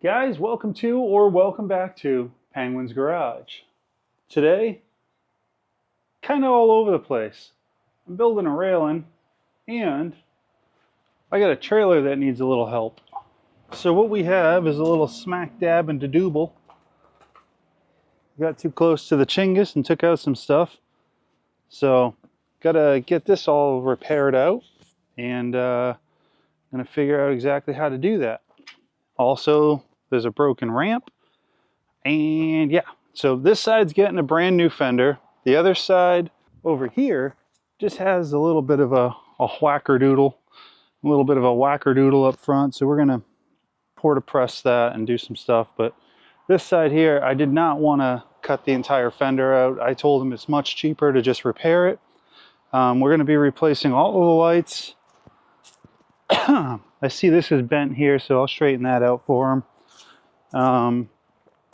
Guys, welcome to or welcome back to Penguin's Garage. Today, kind of all over the place. I'm building a railing and I got a trailer that needs a little help. So what we have is a little smack dab into Double. Got too close to the chingus and took out some stuff. So gotta get this all repaired out and gonna figure out exactly how to do that. Also, there's a broken ramp, and yeah, so this side's getting a brand new fender. The other side over here just has a little bit of a whackerdoodle, up front. So we're gonna porta press that and do some stuff. But this side here, I did not want to cut the entire fender out. I told him it's much cheaper to just repair it. We're gonna be replacing all of the lights. I see this is bent here, so I'll straighten that out for him.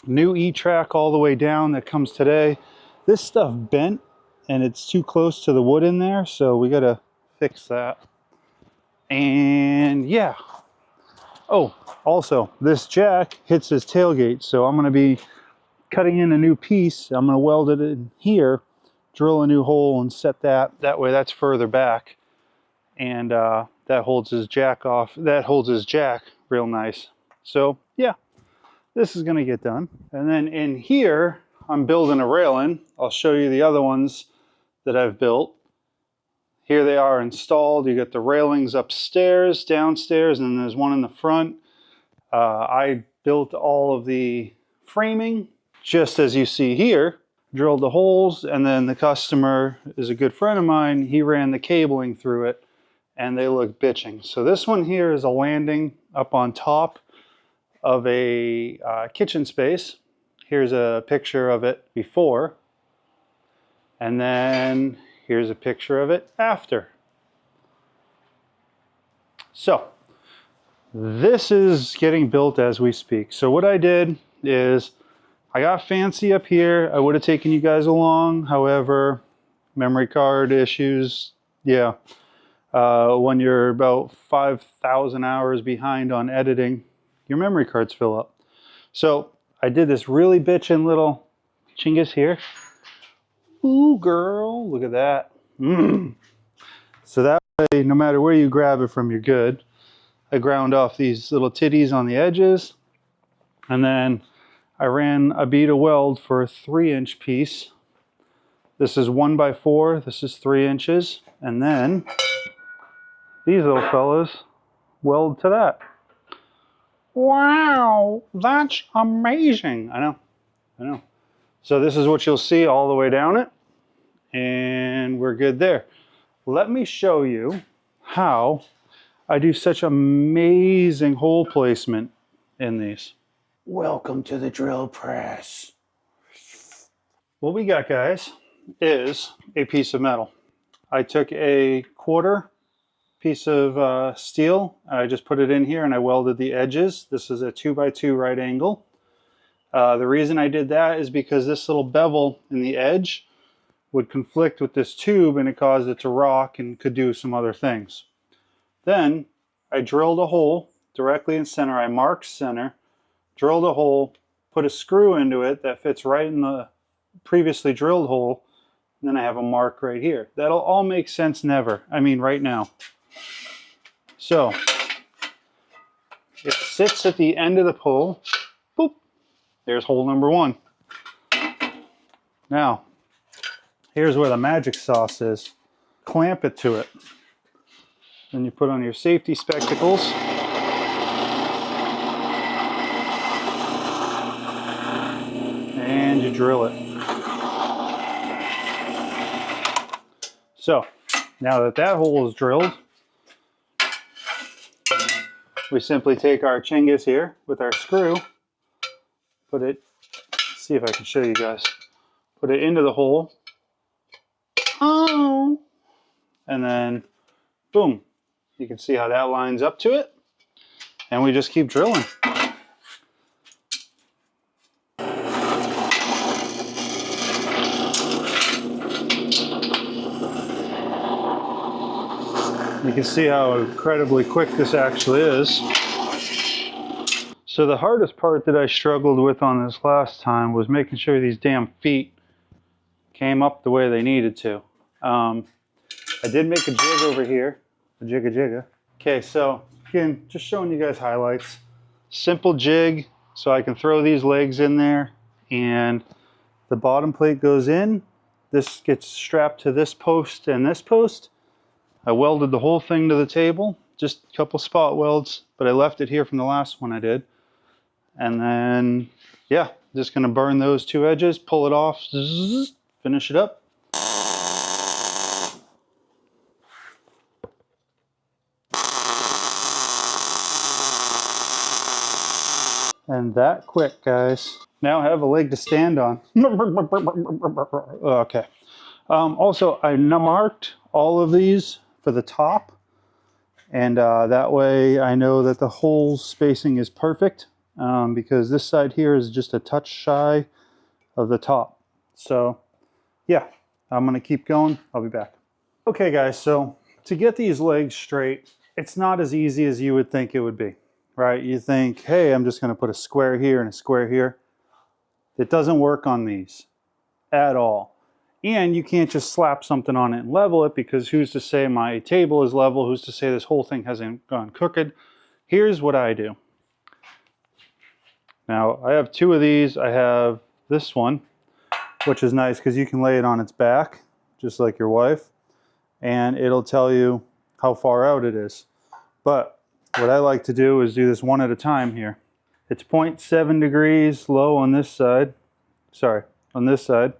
New E-track all the way down that comes today. This stuff bent and it's too close to the wood in there, so we gotta fix that. And yeah. Oh, also this jack hits his tailgate, so I'm gonna be cutting in a new piece. I'm gonna weld it in here, drill a new hole and set that. That way that's further back. And that holds his jack off. That holds his jack real nice. So yeah. This is going to get done. And then in here, I'm building a railing. I'll show you the other ones that I've built. Here they are installed. You got the railings upstairs, downstairs, and there's one in the front. I built all of the framing, just as you see here. Drilled the holes, and then the customer is a good friend of mine. He ran the cabling through it, and they look bitching. So this one here is a landing up on top of a kitchen space. Here's a picture of it before, and then here's a picture of it after. So this is getting built as we speak. So what I did is I got fancy up here. I would have taken you guys along, however, memory card issues. Yeah, when you're about 5,000 hours behind on editing, your memory cards fill up. So I did this really bitchin' little chingus here. Ooh, girl, look at that. So that way, no matter where you grab it from, you're good. I ground off these little titties on the edges, and then I ran a bead of weld for a 3-inch piece. This is 1x4, this is 3 inches, and then these little fellas weld to that. Wow, that's amazing. I know. So this is what you'll see all the way down it, and we're good there. Let me show you how I do such amazing hole placement in these. Welcome to the drill press. What we got, guys, is a piece of metal. I took a quarter piece of steel. I just put it in here and I welded the edges. This is a 2x2 right angle. The reason I did that is because this little bevel in the edge would conflict with this tube and it caused it to rock and could do some other things. Then I drilled a hole directly in center. I marked center, drilled a hole, put a screw into it that fits right in the previously drilled hole, and then I have a mark right here. That'll all make sense right now. So it sits at the end of the pole. Boop. There's hole number 1. Now, here's where the magic sauce is. Clamp it to it. Then you put on your safety spectacles. And you drill it. So, now that that hole is drilled, we simply take our chingus here with our screw, put it, see if I can show you guys, put it into the hole, and then boom, you can see how that lines up to it, and we just keep drilling. You can see how incredibly quick this actually is. So So the hardest part that I struggled with on this last time was making sure these damn feet came up the way they needed to. I did make a jig over here, a jigga. Okay, so again, just showing you guys highlights. Simple jig, so I can throw these legs in there, and the bottom plate goes in. This gets strapped to this post and this post. I welded the whole thing to the table, just a couple spot welds, but I left it here from the last one I did. And then, yeah, just gonna burn those two edges, pull it off, zzz, finish it up. And that quick, guys. Now I have a leg to stand on. Okay. Also, I marked all of these for the top, and that way I know that the hole spacing is perfect, because this side here is just a touch shy of the top. So yeah, I'm gonna keep going. I'll be back. Okay guys, so to get these legs straight, it's not as easy as you would think it would be, right? You think, hey, I'm just gonna put a square here and a square here. It doesn't work on these at all. And you can't just slap something on it and level it, because who's to say my table is level? Who's to say this whole thing hasn't gone crooked? Here's what I do. Now, I have two of these. I have this one, which is nice because you can lay it on its back, just like your wife, and it'll tell you how far out it is. But what I like to do is do this one at a time here. It's 0.7 degrees low on this side. Sorry, on this side.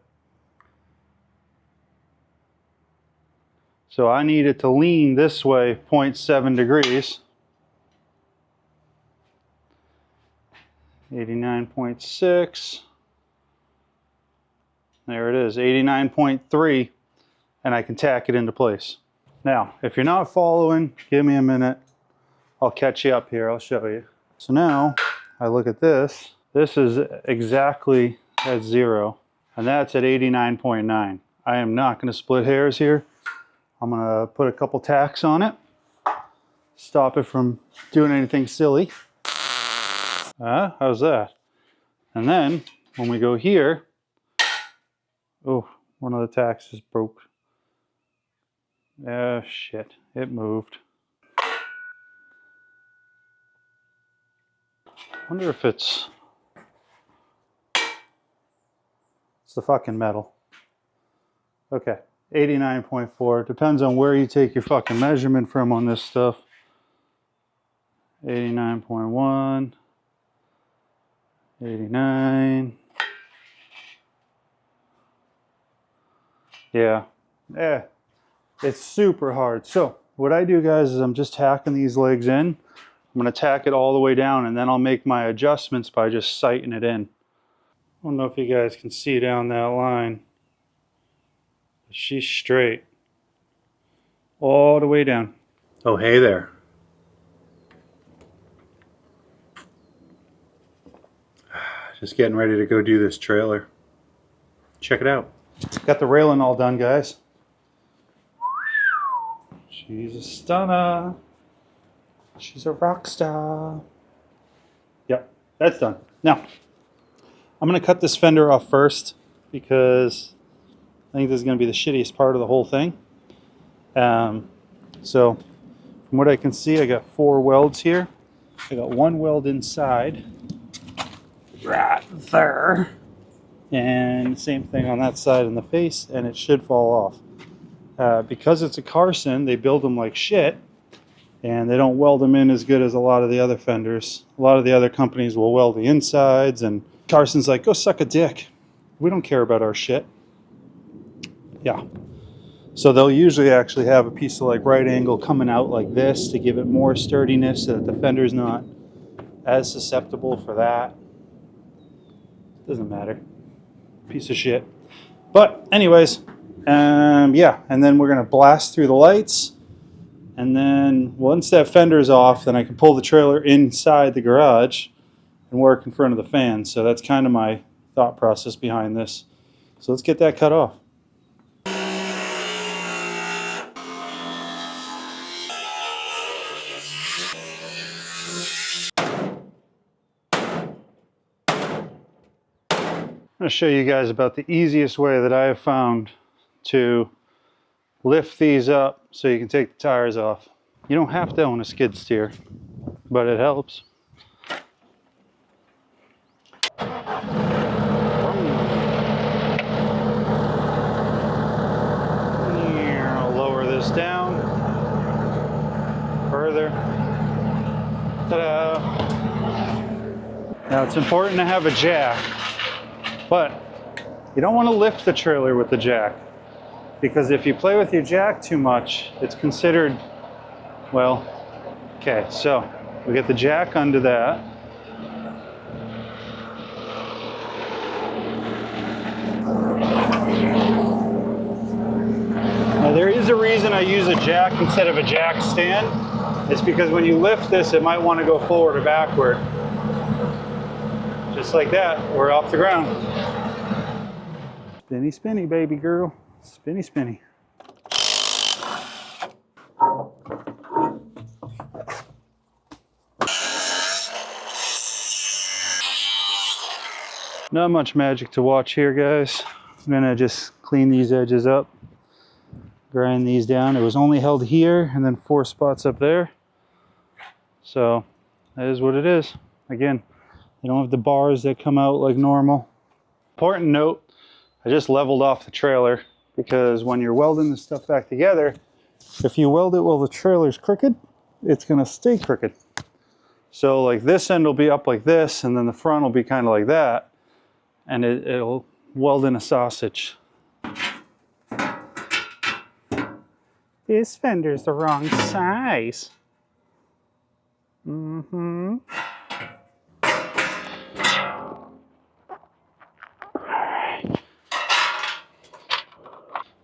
So I need it to lean this way 0.7 degrees. 89.6. There it is, 89.3. And I can tack it into place. Now, if you're not following, give me a minute. I'll catch you up here, I'll show you. So now, I look at this. This is exactly at 0. And that's at 89.9. I am not going to split hairs here. I'm going to put a couple tacks on it. Stop it from doing anything silly. How's that? And then, when we go here, oh, one of the tacks just broke. Oh, shit, it moved. Wonder if it's the fucking metal. Okay, 89.4. Depends on where you take your fucking measurement from on this stuff. 89.1. 89. Yeah. It's super hard. So what I do, guys, is I'm just tacking these legs in. I'm going to tack it all the way down, and then I'll make my adjustments by just sighting it in. I don't know if you guys can see down that line. She's straight. All the way down. Oh, hey there. Just getting ready to go do this trailer. Check it out. Got the railing all done, guys. She's a stunner. She's a rock star. Yep, that's done. Now, I'm going to cut this fender off first because I think this is going to be the shittiest part of the whole thing. So, from what I can see, I got 4 welds here. I got 1 weld inside, right there. And same thing on that side in the face, and it should fall off. Because it's a Carson, they build them like shit, and they don't weld them in as good as a lot of the other fenders. A lot of the other companies will weld the insides, and Carson's like, go suck a dick. We don't care about our shit. Yeah. So they'll usually actually have a piece of like right angle coming out like this to give it more sturdiness so that the fender's not as susceptible for that. Doesn't matter. Piece of shit. But anyways, yeah, and then we're gonna blast through the lights, and then once that fender's off, then I can pull the trailer inside the garage and work in front of the fan. So that's kind of my thought process behind this. So let's get that cut off. going to show you guys about the easiest way that I have found to lift these up so you can take the tires off. You don't have to own a skid steer, but it helps. I'll lower this down further. Ta-da! Now it's important to have a jack, but you don't want to lift the trailer with the jack, because if you play with your jack too much, it's considered, well, okay, so we get the jack under that. Now there is a reason I use a jack instead of a jack stand. It's because when you lift this, it might want to go forward or backward. Just like that, we're off the ground. Spinny, spinny, baby girl. Spinny, spinny. Not much magic to watch here, guys. I'm gonna just clean these edges up, grind these down. It was only held here and then 4 spots up there. So that is what it is. Again, you don't have the bars that come out like normal. Important note, I just leveled off the trailer because when you're welding this stuff back together, if you weld it while the trailer's crooked, it's gonna stay crooked. So like this end will be up like this, and then the front will be kind of like that, and it'll weld in a sausage. This fender's the wrong size. Mm-hmm.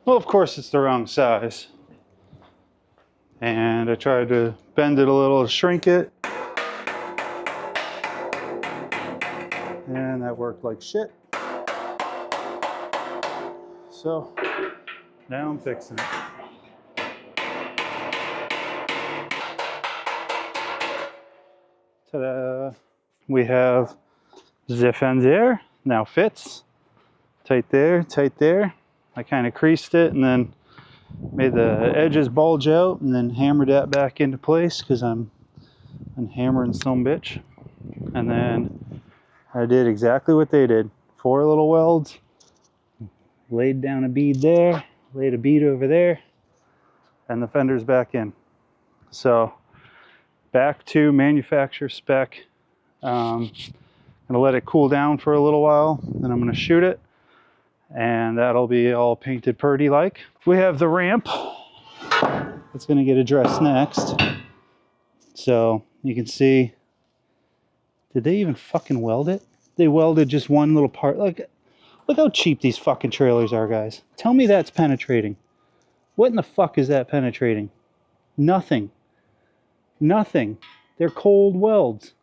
Well, of course it's the wrong size. And I tried to bend it a little to shrink it. And that worked like shit. So now I'm fixing it. Ta-da! We have the fender now fits. Tight there, tight there. I kind of creased it and then made the edges bulge out and then hammered that back into place because I'm hammering some bitch. And then I did exactly what they did. 4 little welds, laid down a bead there, laid a bead over there, and the fender's back in. So back to manufacturer spec. I'm gonna let it cool down for a little while, then I'm gonna shoot it, and that'll be all painted purdy like. We have the ramp that's gonna get addressed next. So you can see, did they even fucking weld it? They welded just one little part. Look how cheap these fucking trailers are, guys. Tell me that's penetrating. What in the fuck is that penetrating? Nothing. Nothing. They're cold welds.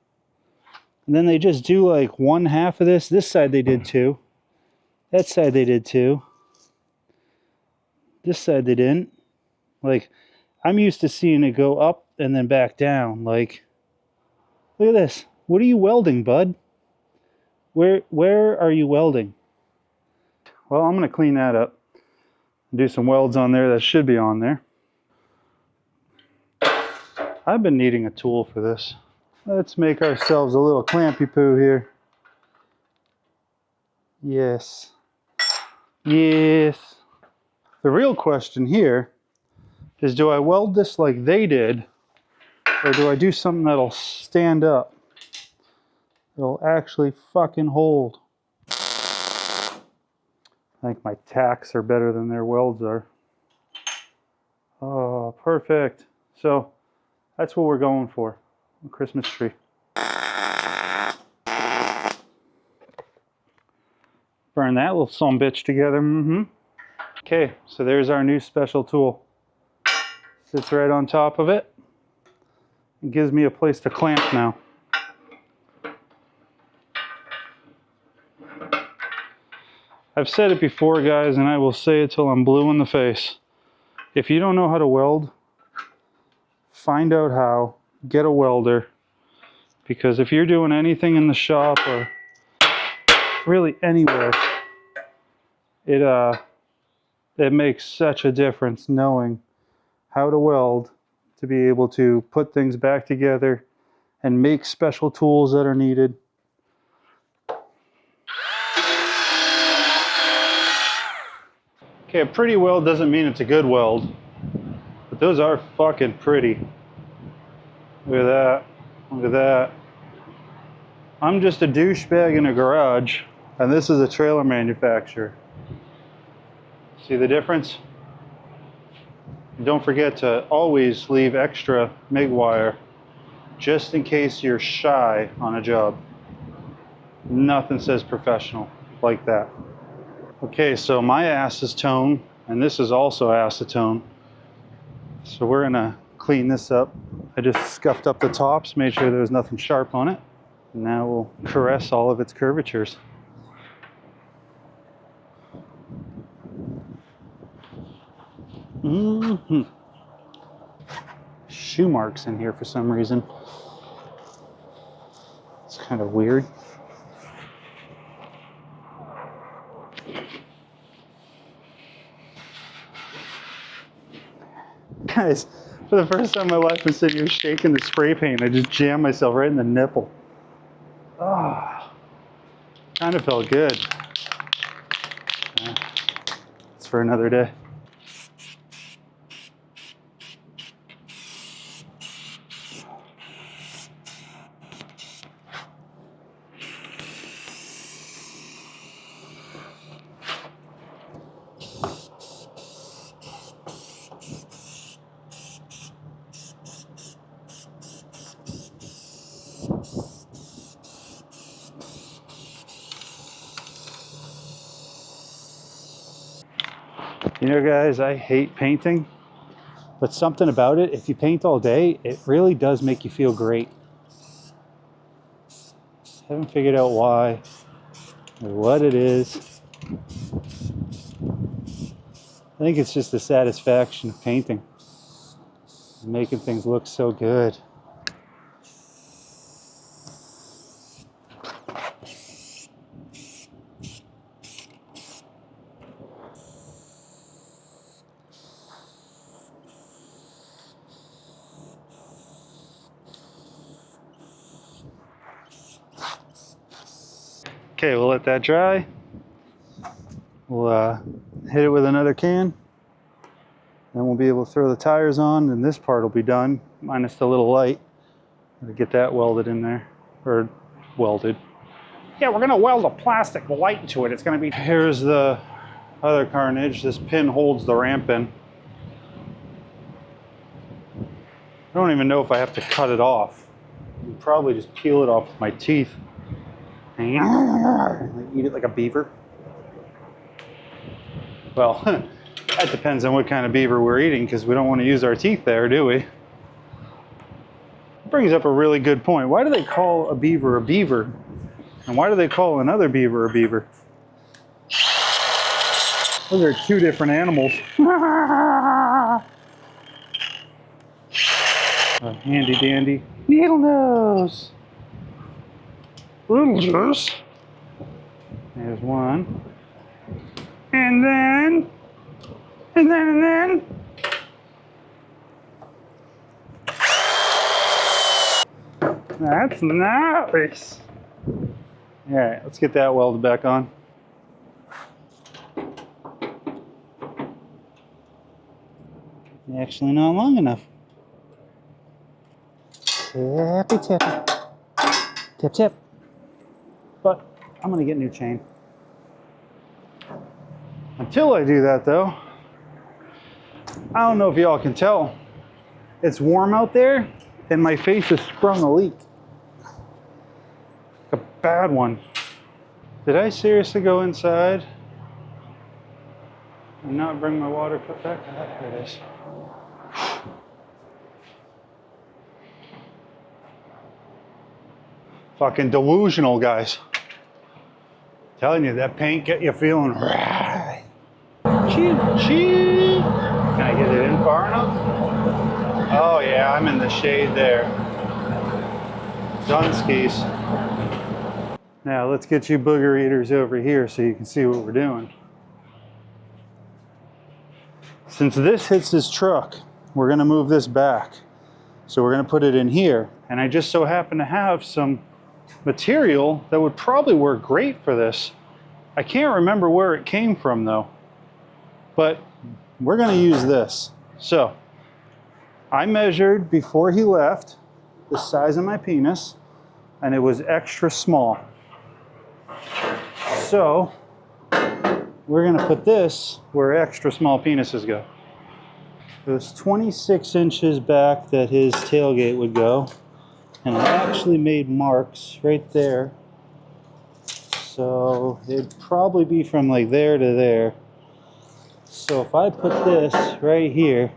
And then they just do like 1/2 of this. This side they did 2. That side they did 2. This side they didn't. Like, I'm used to seeing it go up and then back down. Like, look at this. What are you welding, bud? Where are you welding? Well, I'm going to clean that up. Do some welds on there that should be on there. I've been needing a tool for this. Let's make ourselves a little clampy poo here. Yes. Yes. The real question here is, do I weld this like they did, or do I do something that'll stand up? It'll actually fucking hold. I think my tacks are better than their welds are. Oh, perfect. So that's what we're going for. A Christmas tree. Burn that little sumbitch together. Okay, so there's our new special tool. Sits right on top of it. It gives me a place to clamp now. I've said it before, guys, and I will say it till I'm blue in the face. If you don't know how to weld, find out how, get a welder, because if you're doing anything in the shop or really anywhere, it makes such a difference knowing how to weld to be able to put things back together and make special tools that are needed. Okay, a pretty weld doesn't mean it's a good weld, but those are fucking pretty. Look at that. Look at that. I'm just a douchebag in a garage, and this is a trailer manufacturer. See the difference? Don't forget to always leave extra MIG wire just in case you're shy on a job. Nothing says professional like that. Okay, so my acetone, and this is also acetone. So we're gonna clean this up. I just scuffed up the tops, made sure there was nothing sharp on it. Now we'll caress all of its curvatures. Shoe marks in here for some reason. It's kind of weird. Guys, for the first time in my life, I'm sitting here shaking the spray paint. I just jammed myself right in the nipple. Ah, kind of felt good. It's for another day. You know, guys, I hate painting, but something about it, if you paint all day, it really does make you feel great. Haven't figured out why or what it is. I think it's just the satisfaction of painting, making things look so good. Okay, we'll let that dry. We'll hit it with another can. Then we'll be able to throw the tires on, and this part will be done, minus the little light. I'll get that welded in there, or welded. Yeah, we're gonna weld a plastic light to it. It's gonna be... Here's the other carnage. This pin holds the ramp in. I don't even know if I have to cut it off. I'll probably just peel it off with my teeth. Eat it like a beaver. Well, that depends on what kind of beaver we're eating, because we don't want to use our teeth there, do we? It brings up a really good point. Why do they call a beaver? And why do they call another beaver a beaver? Those are two different animals. A handy dandy needle nose. Little nose. There's one. And then. That's nice. All right, let's get that welded back on. Actually not long enough. Tippy tippy. Tip tip. But I'm gonna get a new chain. Until I do that though, I don't know if y'all can tell. It's warm out there and my face has sprung a leak. A bad one. Did I seriously go inside and not bring my water cup back? There it is. Fucking delusional, guys. Telling you, that paint get you feeling right. Choo, choo. Can I get it in far enough? Oh yeah, I'm in the shade there. Dunskies. Now let's get you booger eaters over here so you can see what we're doing. Since this hits his truck, we're gonna move this back. So we're gonna put it in here. And I just so happen to have some material that would probably work great for this. I can't remember where it came from though, but we're gonna use this. So I measured before he left the size of my penis, and it was extra small. So we're gonna put this where extra small penises go. It was 26 inches back that his tailgate would go, and I actually made marks right there. So it'd probably be from like there to there. So if I put this right here,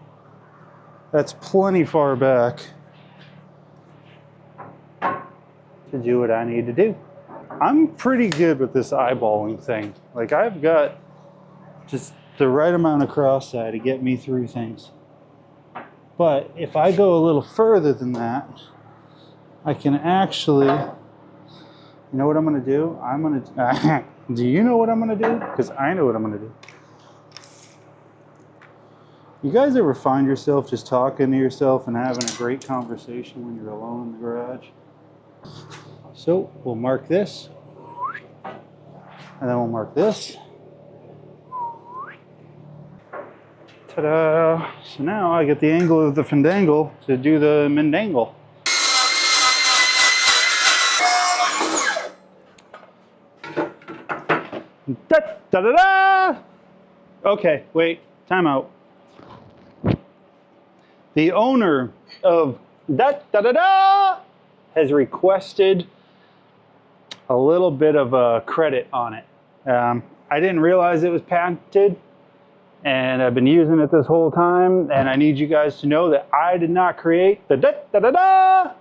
that's plenty far back to do what I need to do. I'm pretty good with this eyeballing thing. Like, I've got just the right amount of cross eye to get me through things. But if I go a little further than that, I can actually, you know what I'm gonna do? I'm gonna, do you know what I'm gonna do? Because I know what I'm gonna do. You guys ever find yourself just talking to yourself and having a great conversation when you're alone in the garage? So we'll mark this, and then we'll mark this. Ta-da! So now I get the angle of the fandangle to do the mendangle. Da-da-da-da! Okay, wait, time out. The owner of da-da-da-da has requested a little bit of a credit on it. I didn't realize it was patented, and I've been using it this whole time, and I need you guys to know that I did not create the da-da-da-da.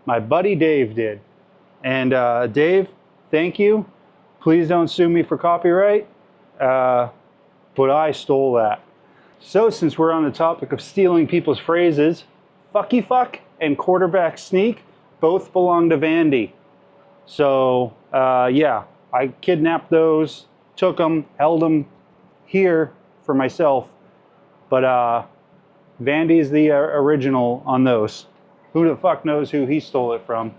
My buddy Dave did. And Dave, thank you. Please don't sue me for copyright, but I stole that. So since we're on the topic of stealing people's phrases, fucky fuck and quarterback sneak both belong to Vandy. So yeah, I kidnapped those, took them, held them here for myself. But Vandy's the original on those. Who the fuck knows who he stole it from?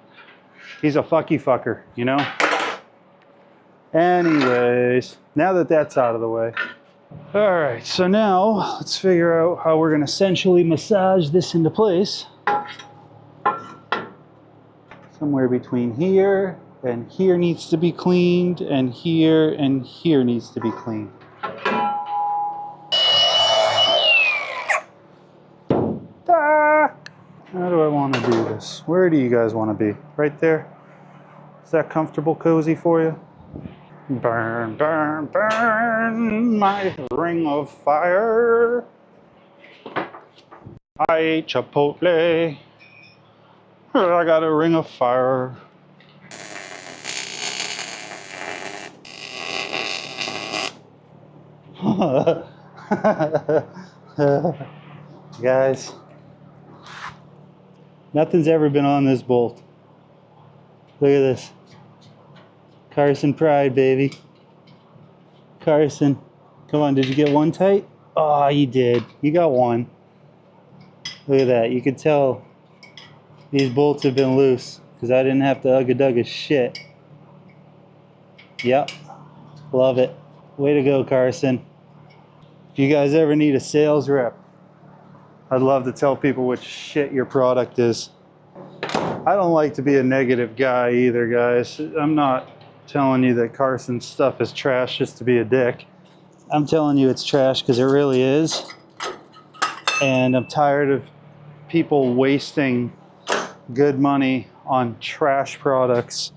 He's a fucky fucker, you know? Anyways, now that that's out of the way. All right, so now let's figure out how we're gonna essentially massage this into place. Somewhere between here and here needs to be cleaned, and here needs to be cleaned. Ah! How do I want to do this? Where do you guys want to be? Right there? Is that comfortable, cozy for you? Burn, burn, burn, my ring of fire. I ate Chipotle. I got a ring of fire. Guys, nothing's ever been on this bolt. Look at this. Carson pride, baby. Carson, come on, did you get one tight? Oh, you did. You got one. Look at that. You could tell these bolts have been loose because I didn't have to ugga-dugga shit. Yep. Love it. Way to go, Carson. If you guys ever need a sales rep, I'd love to tell people which shit your product is. I don't like to be a negative guy either, guys. I'm not telling you that Carson's stuff is trash just to be a dick. I'm telling you it's trash because it really is. And I'm tired of people wasting good money on trash products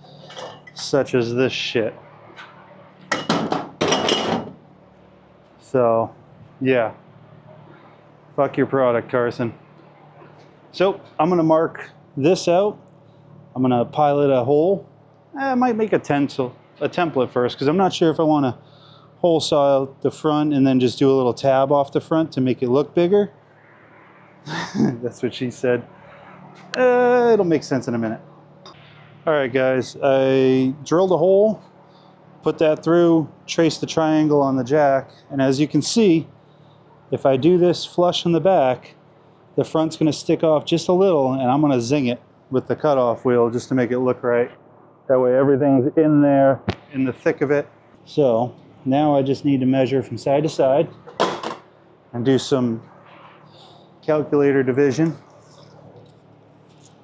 such as this shit. So, yeah. Fuck your product, Carson. So, I'm going to mark this out. I'm going to pilot a hole. I might make a template first because I'm not sure if I want to hole saw out the front and then just do a little tab off the front to make it look bigger. That's what she said. It'll make sense in a minute. All right, guys, I drilled a hole, put that through, traced the triangle on the jack, and as you can see, if I do this flush in the back, the front's going to stick off just a little, and I'm going to zing it with the cutoff wheel just to make it look right. That way everything's in there, in the thick of it. So now I just need to measure from side to side and do some calculator division.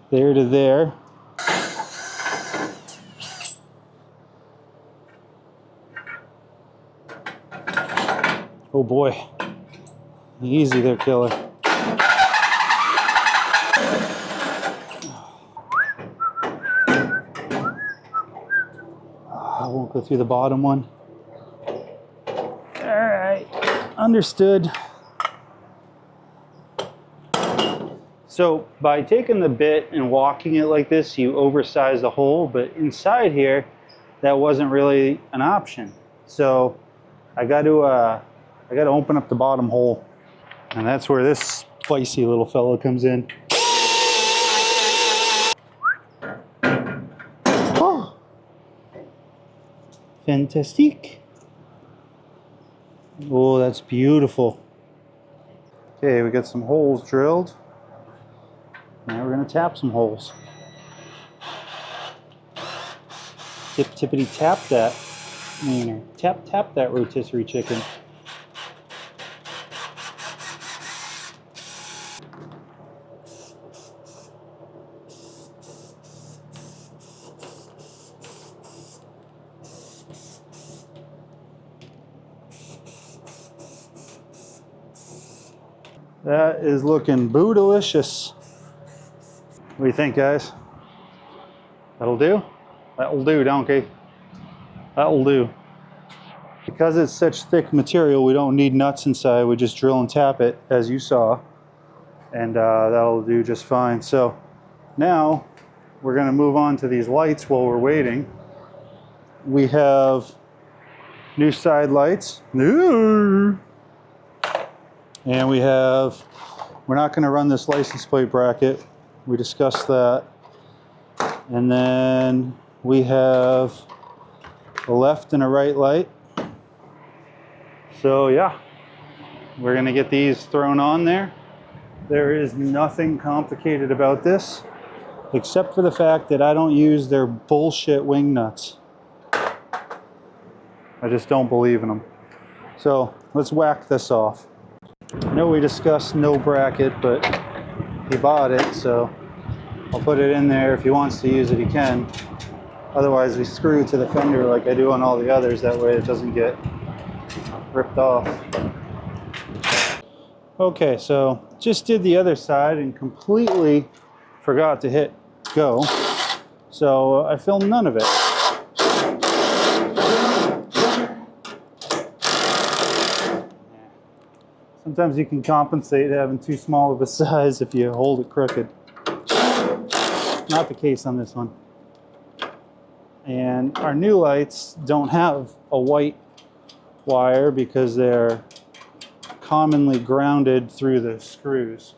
There to there. Oh boy. Easy there, killer. I won't go through the bottom one. All right, understood. So by taking the bit and walking it like this, you oversize the hole, but inside here, that wasn't really an option. So I got to open up the bottom hole, and that's where this spicy little fella comes in. Oh, fantastique. Oh, that's beautiful. Okay, we got some holes drilled. Now we're going to tap some holes. Tip tippity tap that wiener. Tap tap that rotisserie chicken. That is looking boo-delicious. What do you think, guys? That'll do? That'll do, donkey. That'll do. Because it's such thick material, we don't need nuts inside. We just drill and tap it, as you saw. And that'll do just fine. So now we're going to move on to these lights while we're waiting. We have new side lights. And we have, we're not going to run this license plate bracket. We discussed that. And then we have a left and a right light. So yeah, we're going to get these thrown on there. There is nothing complicated about this, except for the fact that I don't use their bullshit wing nuts. I just don't believe in them. So let's whack this off. I know we discussed no bracket, but he bought it, so I'll put it in there. If he wants to use it, he can. Otherwise, we screw it to the fender like I do on all the others. That way it doesn't get ripped off. Okay, so just did the other side and completely forgot to hit go. So I filmed none of it. Sometimes you can compensate having too small of a size if you hold it crooked. Not the case on this one. And our new lights don't have a white wire because they're commonly grounded through the screws.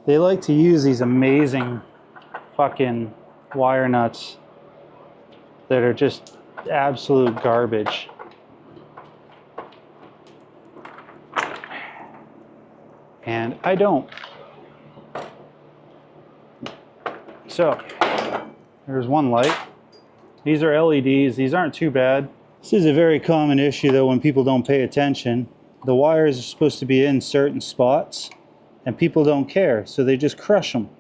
They like to use these amazing fucking wire nuts that are just absolute garbage. And I don't. So, there's one light. These are LEDs. These aren't too bad. This is a very common issue though when people don't pay attention. The wires are supposed to be in certain spots and people don't care, so they just crush them.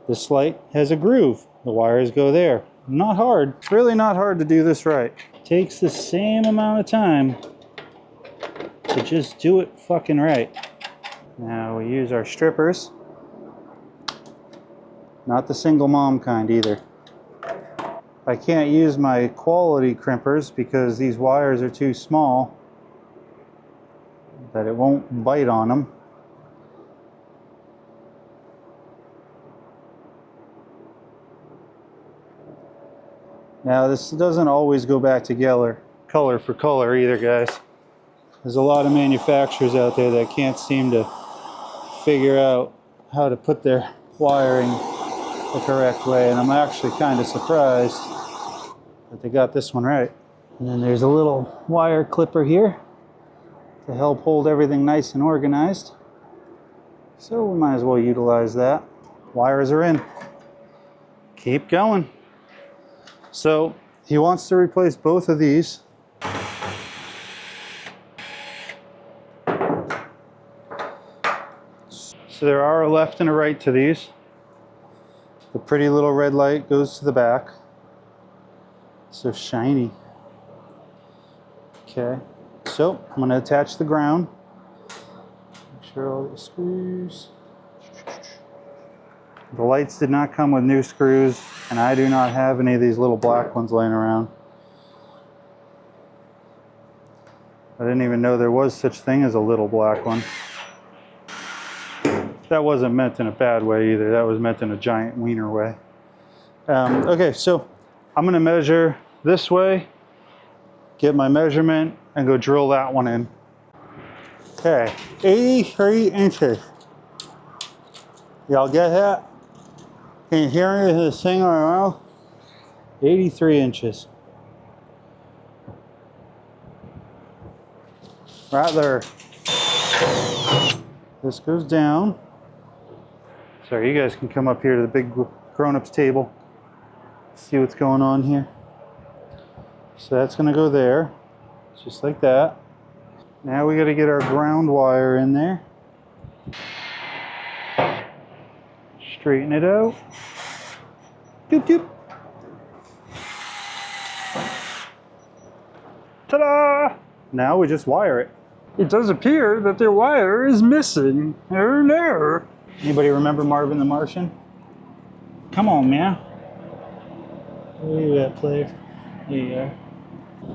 This light has a groove. The wires go there. Not hard. It's really not hard to do this right. It takes the same amount of time to just do it fucking right. Now we use our strippers. Not the single mom kind either. I can't use my quality crimpers because these wires are too small that it won't bite on them. Now this doesn't always go back together color for color either, guys. There's a lot of manufacturers out there that can't seem to figure out how to put their wiring the correct way, and I'm actually kind of surprised that they got this one right. And then there's a little wire clipper here to help hold everything nice and organized. So we might as well utilize that. Wires are in. Keep going. So he wants to replace both of these. So there are a left and a right to these. The pretty little red light goes to the back. So shiny. Okay, so I'm going to attach the ground. Make sure all the screws. The lights did not come with new screws, and I do not have any of these little black ones laying around. I didn't even know there was such thing as a little black one. That wasn't meant in a bad way either. That was meant in a giant wiener way. Okay, so I'm going to measure this way, get my measurement, and go drill that one in. Okay, 83 inches. Y'all get that? Can you hear me with this thing on my mouth? 83 inches. Right there. This goes down. Sorry, you guys can come up here to the big grown-ups table. See what's going on here. So that's going to go there, just like that. Now we got to get our ground wire in there. Straighten it out. Doop doop. Ta-da! Now we just wire it. It does appear that their wire is missing. There. Anybody remember Marvin the Martian? Come on, man. Where you at, player? There you are.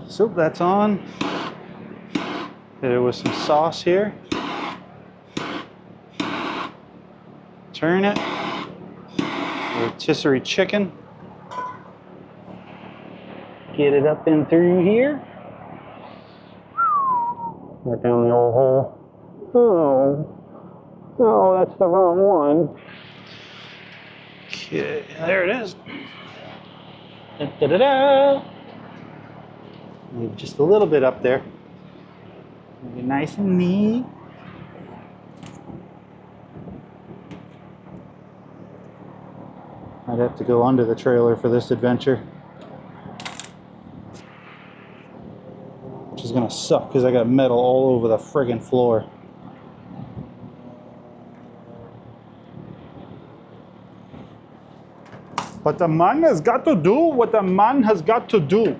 So that's on. Hit it with some sauce here. Turn it. Rotisserie chicken. Get it up in through here. Right down the old hole. Oh, that's the wrong one. Okay, there it is. Da-da-da-da. Leave just a little bit up there. Make it nice and neat. I'd have to go under the trailer for this adventure, which is gonna suck because I got metal all over the friggin' floor. But the man has got to do what the man has got to do.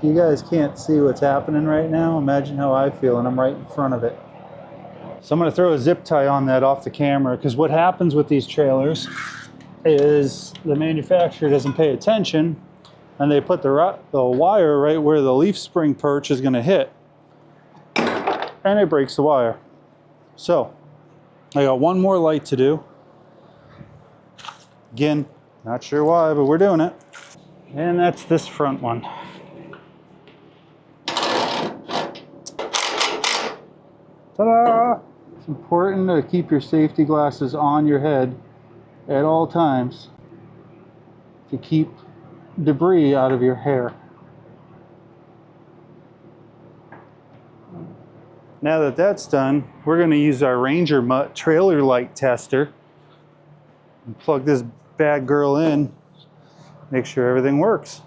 You guys can't see what's happening right now. Imagine how I feel, and I'm right in front of it. So I'm going to throw a zip tie on that off the camera, because what happens with these trailers is the manufacturer doesn't pay attention, and they put the wire right where the leaf spring perch is going to hit, and it breaks the wire. So I got one more light to do. Again, not sure why, but we're doing it. And that's this front one. Ta-da! It's important to keep your safety glasses on your head at all times to keep debris out of your hair. Now that that's done, we're going to use our Ranger Mutt trailer light tester and plug this bad girl in, make sure everything works.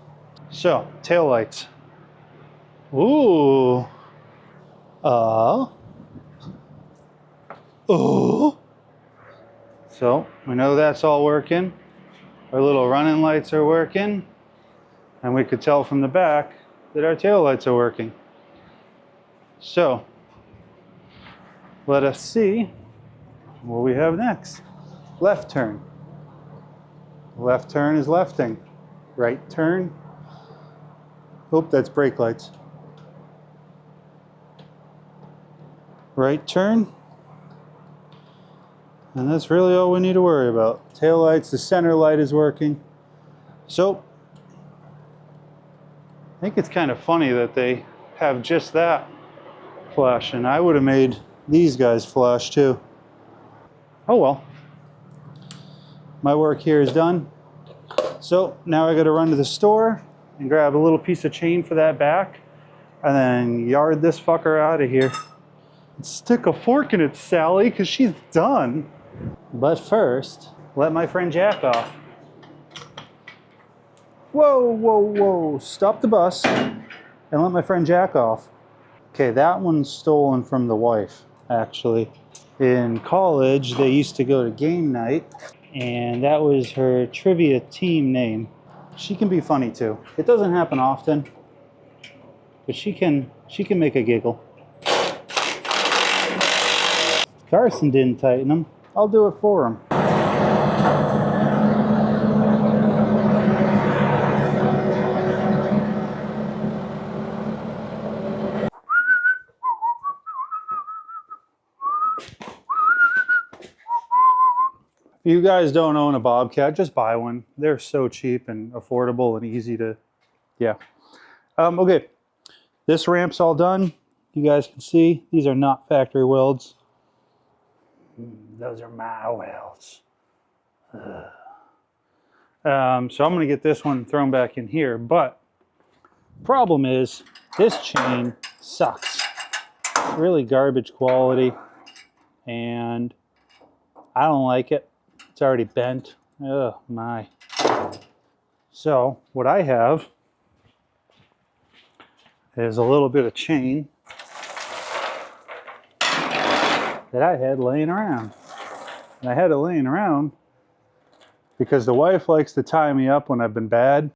So, tail lights. Ooh. Oh. So, we know that's all working. Our little running lights are working. And we could tell from the back that our tail lights are working. So, let us see what we have next. Left turn. Left turn is lefting. Right turn. Oop, that's brake lights. Right turn. And that's really all we need to worry about. Tail lights, the center light is working. So, I think it's kind of funny that they have just that flashing. I would have made these guys flash too. Oh well. my work here is done. So now I got to run to the store and grab a little piece of chain for that back and then yard this fucker out of here. Stick a fork in it, Sally, because she's done. But first, let my friend jack off. Whoa, whoa, whoa. Stop the bus and let my friend jack off. Okay, that one's stolen from the wife, actually. In college, they used to go to game night, and that was her trivia team name. She can be funny too. It doesn't happen often, but she can make a giggle. Carson didn't tighten them. I'll do it for him. If you guys don't own a Bobcat, just buy one. They're so cheap and affordable and easy to, yeah. Okay, this ramp's all done. You guys can see these are not factory welds. Those are my welds. So I'm going to get this one thrown back in here, but problem is this chain sucks. It's really garbage quality, and I don't like it. It's already bent. Oh my. So what I have is a little bit of chain that I had laying around. And I had it laying around because the wife likes to tie me up when I've been bad,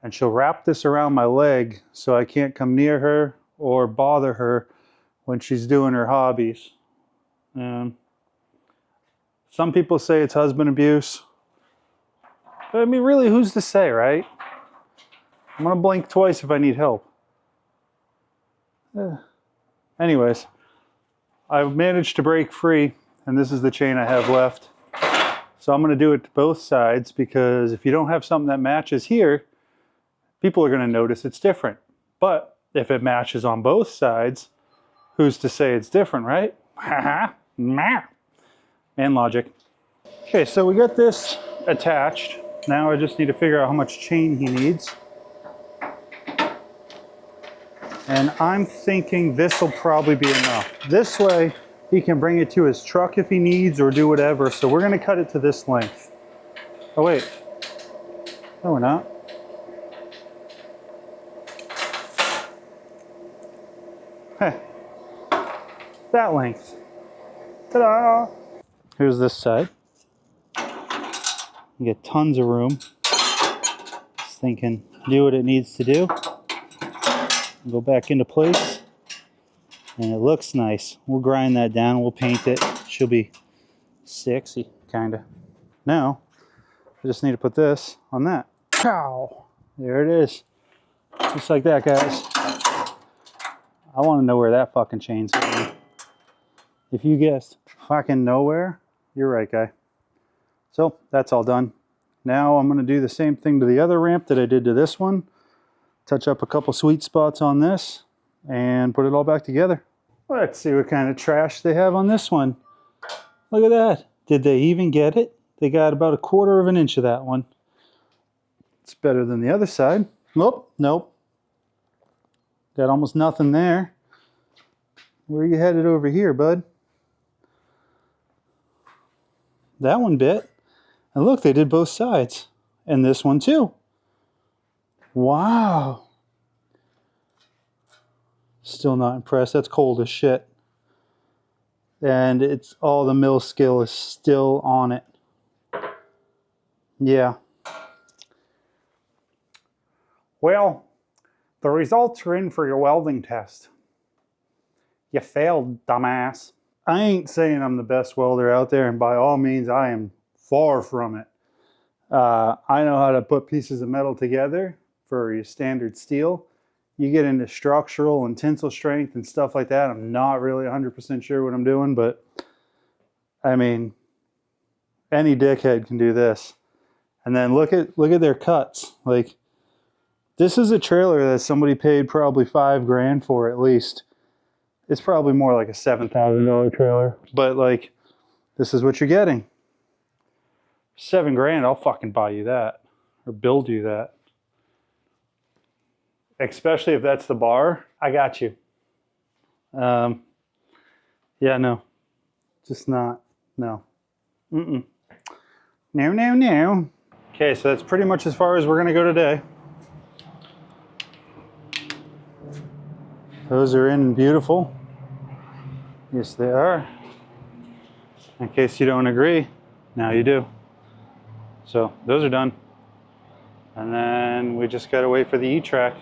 and she'll wrap this around my leg so I can't come near her or bother her when she's doing her hobbies. Some people say it's husband abuse. But I mean, really, who's to say, right? I'm gonna blink twice if I need help. Anyways, I've managed to break free, and this is the chain I have left. So I'm gonna do it to both sides, because if you don't have something that matches here, people are gonna notice it's different. But if it matches on both sides, who's to say it's different, right? And logic. Okay, so we got this attached. Now I just need to figure out how much chain he needs. And I'm thinking this will probably be enough. This way he can bring it to his truck if he needs or do whatever. So we're gonna cut it to this length. Oh wait, no we're not. Heh. That length. Ta-da! Here's this side. You get tons of room. This thing can do what it needs to do. Go back into place. And it looks nice. We'll grind that down. We'll paint it. She'll be sexy, kinda. Now, I just need to put this on that. Pow! There it is. Just like that, guys. I want to know where that fucking chain's going. If you guessed fucking nowhere, you're right, guy. So that's all done. Now I'm going to do the same thing to the other ramp that I did to this one. Touch up a couple sweet spots on this and put it all back together. Let's see what kind of trash they have on this one. Look at that. Did they even get it? They got about 1/4 of an inch of that one. It's better than the other side. Nope, nope. Got almost nothing there. Where are you headed over here, bud? That one bit. And look, they did both sides. And this one too. Wow. Still not impressed. That's cold as shit. And it's all the mill skill is still on it. Yeah. Well, the results are in for your welding test. You failed, dumbass. I ain't saying I'm the best welder out there, and by all means, I am far from it. I know how to put pieces of metal together for your standard steel. You get into structural and tensile strength and stuff like that, I'm not really 100% sure what I'm doing, but I mean, any dickhead can do this. And then look at their cuts. Like, this is a trailer that somebody paid probably $5 grand for at least. It's probably more like a $7,000 trailer. But like, this is what you're getting. $7,000, I'll fucking buy you that or build you that. Especially if that's the bar, I got you. Yeah, no, just not, no. No, no, no. Okay, so that's pretty much as far as we're gonna go today. Those are in and beautiful. Yes, they are. In case you don't agree, now you do. So those are done. And then we just gotta wait for the E-track.